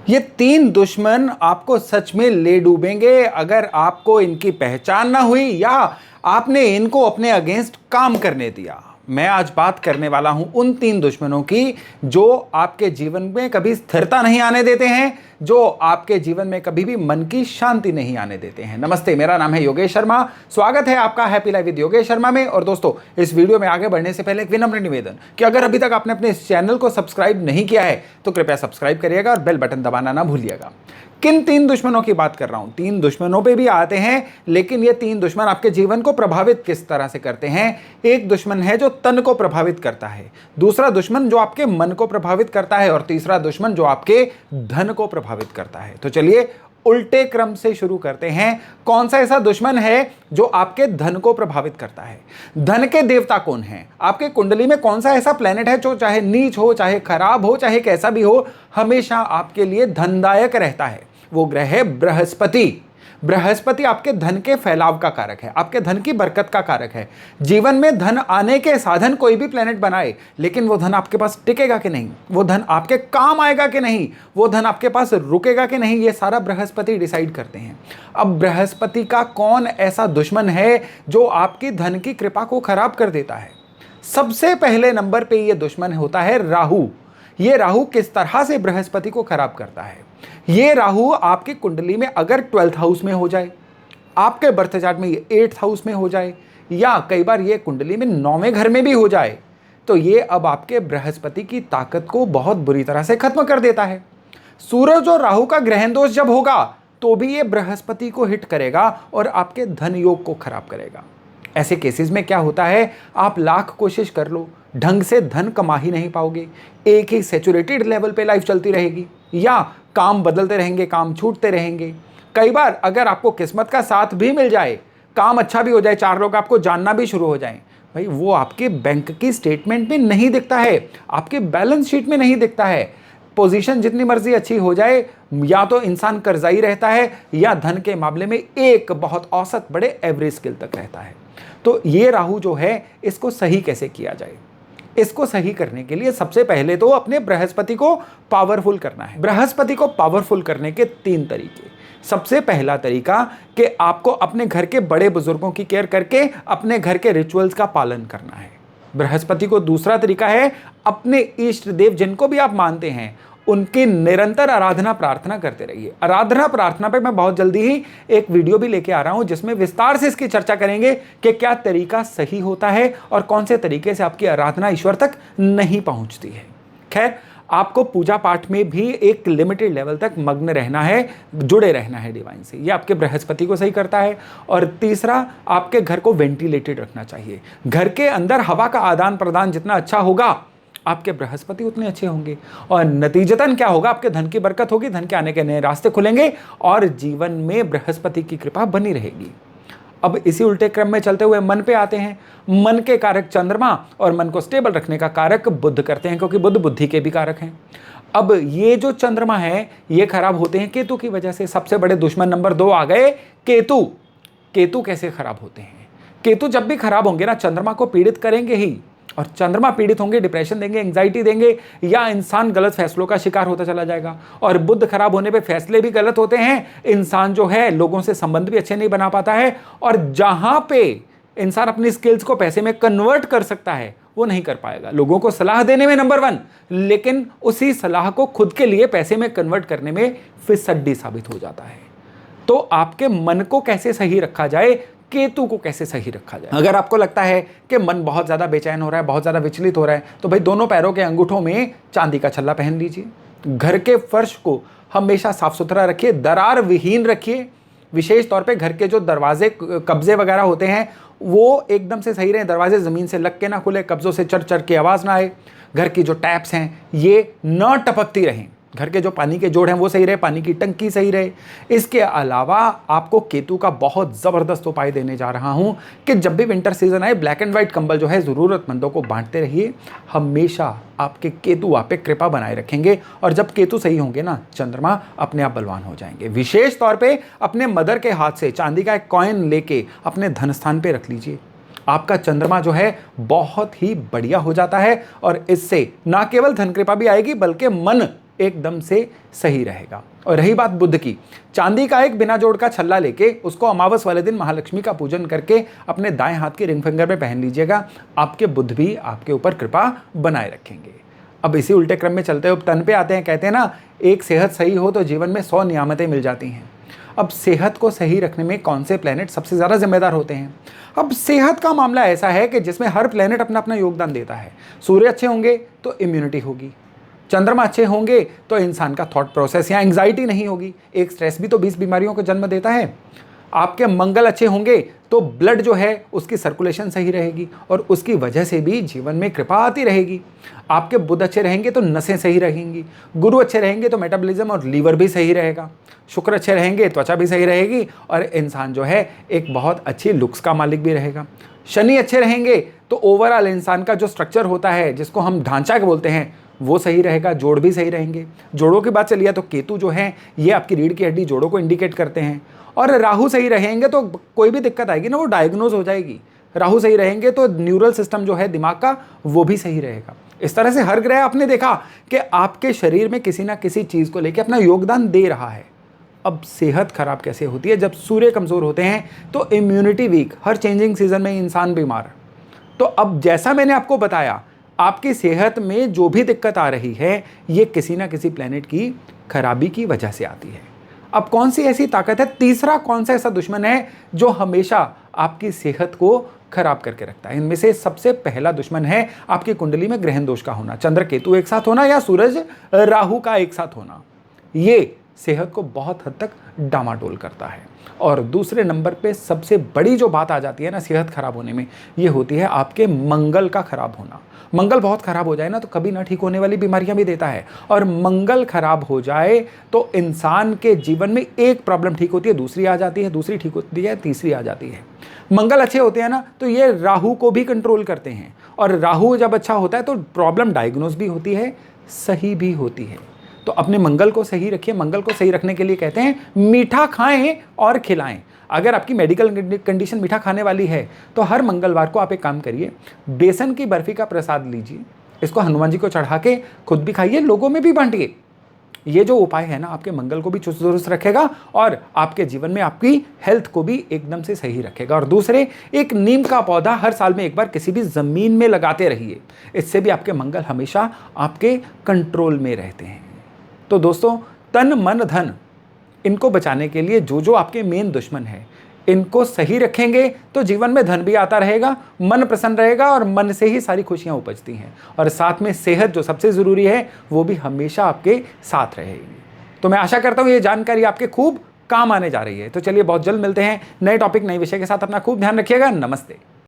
ये तीन दुश्मन आपको सच में ले डूबेंगे अगर आपको इनकी पहचान ना हुई या आपने इनको अपने अगेंस्ट काम करने दिया। मैं आज बात करने वाला हूं उन तीन दुश्मनों की जो आपके जीवन में कभी स्थिरता नहीं आने देते हैं, जो आपके जीवन में कभी भी मन की शांति नहीं आने देते हैं। नमस्ते, मेरा नाम है योगेश शर्मा। स्वागत है आपका happy life with Yogesh Sharma में। और दोस्तों, इस वीडियो में आगे बढ़ने से पहले एक विनम्र निवेदन कि अगर अभी तक आपने अपने इस चैनल को सब्सक्राइब नहीं किया है तो कृपया सब्सक्राइब करिएगा और बेल बटन दबाना ना भूलिएगा। किन तीन दुश्मनों की बात कर रहा हूं? तीन दुश्मनों पे भी आते हैं, लेकिन ये तीन दुश्मन आपके जीवन को प्रभावित किस तरह से करते हैं। एक दुश्मन है जो तन को प्रभावित करता है, दूसरा दुश्मन जो आपके मन को प्रभावित करता है और तीसरा दुश्मन जो आपके धन को प्रभावित करता है। तो चलिए उल्टे क्रम से शुरू करते हैं। कौन सा ऐसा दुश्मन है जो आपके धन को प्रभावित करता है? धन के देवता कौन है? आपके कुंडली में कौन सा ऐसा प्लेनेट है जो चाहे नीच हो, चाहे खराब हो, चाहे कैसा भी हो, हमेशा आपके लिए धनदायक रहता है? वो ग्रह है बृहस्पति। बृहस्पति आपके धन के फैलाव का कारक है, आपके धन की बरकत का कारक है। जीवन में धन आने के साधन कोई भी प्लेनेट बनाए, लेकिन वो धन आपके पास टिकेगा कि नहीं, वो धन आपके काम आएगा कि नहीं, वो धन आपके पास रुकेगा कि नहीं, ये सारा बृहस्पति डिसाइड करते हैं। अब बृहस्पति का कौन ऐसा दुश्मन है जो आपकी धन की कृपा को खराब कर देता है? सबसे पहले नंबर पे ये दुश्मन होता है राहु। ये राहु किस तरह से बृहस्पति को खराब करता है? ये राहु आपकी कुंडली में अगर 12th हाउस में हो जाए, आपके बर्थ चार्ट में ये 8th हाउस में हो जाए, या कई बार ये कुंडली में 9वें घर में भी हो जाए, तो ये अब आपके बृहस्पति की ताकत को बहुत बुरी तरह से खत्म कर देता है। सूरज और राहु का ग्रहण दोष जब होगा तो भी ये बृहस्पति को हिट करेगा और आपके धन योग को खराब करेगा। ऐसे केसेस में क्या होता है, आप लाख कोशिश कर लो, ढंग से धन कमा ही नहीं पाओगे। एक ही सैचुरेटेड लेवल पे लाइफ चलती रहेगी, या काम बदलते रहेंगे, काम छूटते रहेंगे। कई बार अगर आपको किस्मत का साथ भी मिल जाए, काम अच्छा भी हो जाए, चार लोग आपको जानना भी शुरू हो जाएं, भाई वो आपके बैंक की स्टेटमेंट में नहीं दिखता है, आपके बैलेंस शीट में नहीं दिखता है। पोजीशन जितनी मर्जी अच्छी हो जाए, या तो इंसान कर्जाई रहता है या धन के मामले में एक बहुत औसत बड़े एवरेज स्किल तक रहता है। तो ये राहु जो है, इसको सही कैसे किया जाए? इसको सही करने के लिए सबसे पहले तो अपने बृहस्पति को पावरफुल करना है। बृहस्पति को पावरफुल करने के तीन तरीके। सबसे पहला तरीका कि आपको अपने घर के बड़े बुजुर्गों की केयर करके अपने घर के रिचुअल्स का पालन करना है बृहस्पति को। दूसरा तरीका है अपने इष्ट देव जिनको भी आप मानते हैं उनकी निरंतर आराधना प्रार्थना करते रहिए। आराधना प्रार्थना पे मैं बहुत जल्दी ही एक वीडियो भी लेके आ रहा हूं जिसमें विस्तार से इसकी चर्चा करेंगे कि क्या तरीका सही होता है और कौन से तरीके से आपकी आराधना ईश्वर तक नहीं पहुंचती है। खैर, आपको पूजा पाठ में भी एक लिमिटेड लेवल तक मग्न रहना है, जुड़े रहना है डिवाइन से। ये आपके बृहस्पति को सही करता है। और तीसरा, आपके घर को वेंटिलेटेड रखना चाहिए। घर के अंदर हवा का आदान प्रदान जितना अच्छा होगा, आपके बृहस्पति उतने अच्छे होंगे और नतीजतन क्या होगा, आपके धन की बरकत होगी, धन के आने के नए रास्ते खुलेंगे और जीवन में बृहस्पति की कृपा बनी रहेगी। अब इसी उल्टे क्रम में चलते हुए मन पे आते हैं। मन के कारक चंद्रमा और मन को स्टेबल रखने का कारक बुध करते हैं, क्योंकि बुध बुद्धि के भी कारक हैं। अब ये जो चंद्रमा है, ये खराब होते हैं केतु की वजह से। सबसे बड़े दुश्मन नंबर 2 आ गए केतु। केतु कैसे खराब होते हैं? केतु जब भी खराब होंगे ना, चंद्रमा को पीड़ित करेंगे ही, और चंद्रमा पीड़ित होंगे, डिप्रेशन देंगे, एंग्जाइटी देंगे, या इंसान गलत फैसलों का शिकार होता चला जाएगा। और बुध खराब होने पे फैसले भी गलत होते हैं, इंसान जो है लोगों से संबंध भी अच्छे नहीं बना पाता है, और जहां पे इंसान अपनी स्किल्स को पैसे में कन्वर्ट कर सकता है वो नहीं कर पाएगा। लोगों को सलाह देने में नंबर 1, लेकिन उसी सलाह को खुद के लिए पैसे में कन्वर्ट करने में फिसड्डी साबित हो जाता है। तो आपके मन को कैसे सही रखा जाए, केतु को कैसे सही रखा जाए? अगर आपको लगता है कि मन बहुत ज़्यादा बेचैन हो रहा है, बहुत ज़्यादा विचलित हो रहा है, तो भाई दोनों पैरों के अंगूठों में चांदी का छल्ला पहन लीजिए। घर के फर्श को हमेशा साफ सुथरा रखिए, दरार विहीन रखिए। विशेष तौर पे घर के जो दरवाजे कब्जे वगैरह होते हैं वो एकदम से सही रहें, दरवाजे ज़मीन से लग के ना खुले, कब्जों से चर चर की आवाज़ ना आए। घर की जो टैप्स हैं ये न टपकती रहें, घर के जो पानी के जोड़ हैं वो सही रहे, पानी की टंकी सही रहे। इसके अलावा आपको केतु का बहुत ज़बरदस्त उपाय देने जा रहा हूं कि जब भी विंटर सीजन आए, ब्लैक एंड वाइट कंबल जो है ज़रूरतमंदों को बांटते रहिए। हमेशा आपके केतु आप पे कृपा बनाए रखेंगे, और जब केतु सही होंगे ना, चंद्रमा अपने आप बलवान हो जाएंगे। विशेष तौर पर अपने मदर के हाथ से चांदी का एक कॉइन लेके अपने धन स्थान पर रख लीजिए। आपका चंद्रमा जो है बहुत ही बढ़िया हो जाता है, और इससे ना केवल धन कृपा भी आएगी बल्कि मन एकदम से सही रहेगा। और रही बात बुध की, चांदी का एक बिना जोड़ का छल्ला लेके उसको अमावस वाले दिन महालक्ष्मी का पूजन करके अपने दाएं हाथ के रिंग फिंगर में पहन लीजिएगा। आपके बुध भी आपके ऊपर कृपा बनाए रखेंगे। अब इसी उल्टे क्रम में चलते हुए तन पे आते हैं। कहते हैं ना, एक सेहत सही हो तो जीवन में 100 नियामतें मिल जाती हैं। अब सेहत को सही रखने में कौन से प्लैनेट सबसे ज़्यादा जिम्मेदार होते हैं? अब सेहत का मामला ऐसा है कि जिसमें हर प्लैनेट अपना अपना योगदान देता है। सूर्य अच्छे होंगे तो इम्यूनिटी होगी, चंद्रमा अच्छे होंगे तो इंसान का थॉट प्रोसेस या एंग्जाइटी नहीं होगी। एक स्ट्रेस भी तो 20 बीमारियों को जन्म देता है। आपके मंगल अच्छे होंगे तो ब्लड जो है उसकी सर्कुलेशन सही रहेगी और उसकी वजह से भी जीवन में कृपा आती रहेगी। आपके बुध अच्छे रहेंगे तो नसें सही रहेंगी, गुरु अच्छे रहेंगे तो मेटाबॉलिज्म और लीवर भी सही रहेगा, शुक्र अच्छे रहेंगे त्वचा भी सही रहेगी और इंसान जो है एक बहुत अच्छी लुक्स का मालिक भी रहेगा। शनि अच्छे रहेंगे तो ओवरऑल इंसान का जो स्ट्रक्चर होता है, जिसको हम ढांचा बोलते हैं, वो सही रहेगा। जोड़ भी सही रहेंगे। जोड़ों की बात चलिए तो केतु जो है ये आपकी रीढ़ की हड्डी जोड़ों को इंडिकेट करते हैं। और राहु सही रहेंगे तो कोई भी दिक्कत आएगी ना वो डायग्नोज हो जाएगी। राहु सही रहेंगे तो न्यूरल सिस्टम जो है दिमाग का वो भी सही रहेगा। इस तरह से हर ग्रह आपने देखा कि आपके शरीर में किसी ना किसी चीज़ को लेकर अपना योगदान दे रहा है। अब सेहत खराब कैसे होती है? जब सूर्य कमज़ोर होते हैं तो इम्यूनिटी वीक, हर चेंजिंग सीजन में इंसान बीमार। तो अब जैसा मैंने आपको बताया, आपकी सेहत में जो भी दिक्कत आ रही है ये किसी ना किसी प्लेनेट की खराबी की वजह से आती है। अब कौन सी ऐसी ताकत है, तीसरा कौन सा ऐसा दुश्मन है जो हमेशा आपकी सेहत को खराब करके रखता है? इनमें से सबसे पहला दुश्मन है आपकी कुंडली में ग्रहण दोष का होना, चंद्र केतु एक साथ होना या सूरज राहु का एक साथ होना। ये सेहत को बहुत हद तक डामाडोल करता है। और दूसरे नंबर पे सबसे बड़ी जो बात आ जाती है ना सेहत खराब होने में, ये होती है आपके मंगल का खराब होना। मंगल बहुत खराब हो जाए ना तो कभी ना ठीक होने वाली बीमारियां भी देता है। और मंगल खराब हो जाए तो इंसान के जीवन में एक प्रॉब्लम ठीक होती है, दूसरी आ जाती है, दूसरी ठीक होती है, तीसरी आ जाती है। मंगल अच्छे होते हैं ना तो ये राहु को भी कंट्रोल करते हैं। और राहु जब अच्छा होता है तो प्रॉब्लम डायग्नोज भी होती है, सही भी होती है। तो अपने मंगल को सही रखिए। मंगल को सही रखने के लिए कहते हैं मीठा खाएं और खिलाएं। अगर आपकी मेडिकल कंडीशन मीठा खाने वाली है तो हर मंगलवार को आप एक काम करिए, बेसन की बर्फी का प्रसाद लीजिए, इसको हनुमान जी को चढ़ा के खुद भी खाइए, लोगों में भी बांटिए। ये जो उपाय है ना आपके मंगल को भी चुस्त दुरुस्त रखेगा और आपके जीवन में आपकी हेल्थ को भी एकदम से सही रखेगा। और दूसरे, एक नीम का पौधा हर साल में एक बार किसी भी ज़मीन में लगाते रहिए, इससे भी आपके मंगल हमेशा आपके कंट्रोल में रहते हैं। तो दोस्तों, तन मन धन इनको बचाने के लिए जो जो आपके मेन दुश्मन है इनको सही रखेंगे तो जीवन में धन भी आता रहेगा, मन प्रसन्न रहेगा और मन से ही सारी खुशियां उपजती हैं। और साथ में सेहत जो सबसे ज़रूरी है वो भी हमेशा आपके साथ रहेगी। तो मैं आशा करता हूँ ये जानकारी आपके खूब काम आने जा रही है। तो चलिए बहुत जल्द मिलते हैं नए टॉपिक नए विषय के साथ। अपना खूब ध्यान रखिएगा। नमस्ते।